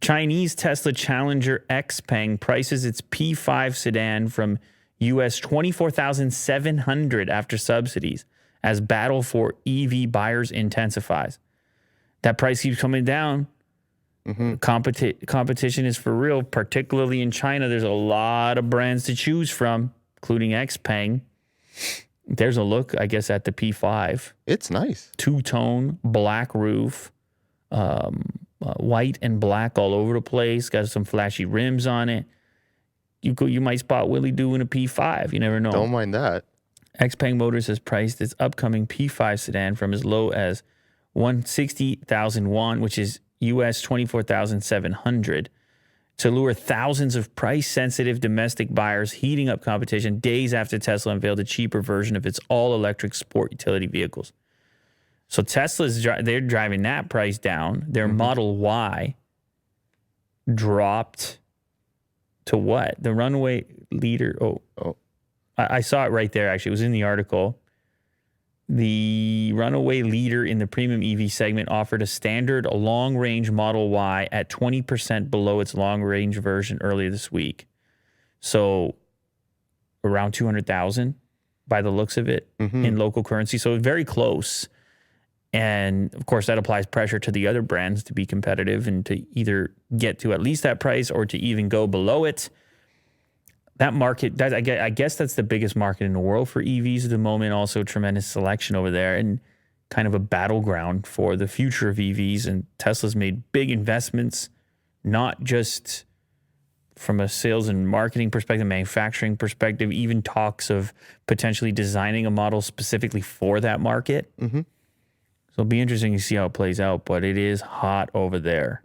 Chinese Tesla Challenger XPeng prices its P5 sedan from US $24,700 after subsidies as battle for EV buyers intensifies. That price keeps coming down. Competition is for real, particularly in China. There's a lot of brands to choose from, including XPeng. There's a look, I guess, at the P5. It's nice. Two-tone, black roof, white and black all over the place. Got some flashy rims on it. You might spot Willie doing a P5. You never know. Don't mind that. XPeng Motors has priced its upcoming P5 sedan from as low as 160,000 won, which is US 24,700, to lure thousands of price-sensitive domestic buyers, heating up competition days after Tesla unveiled a cheaper version of its all-electric sport utility vehicles. So they're driving that price down. Their Model Y dropped to what? The runaway leader. I saw it right there, actually. It was in the article. The runaway leader in the premium EV segment offered a standard long-range Model Y at 20% below its long-range version earlier this week. So around 200,000 by the looks of it in local currency. So very close. And of course, that applies pressure to the other brands to be competitive and to either get to at least that price or to even go below it. That market, I guess that's the biggest market in the world for EVs at the moment. Also, tremendous selection over there and kind of a battleground for the future of EVs. And Tesla's made big investments, not just from a sales and marketing perspective, manufacturing perspective, even talks of potentially designing a model specifically for that market. So it'll be interesting to see how it plays out, but it is hot over there.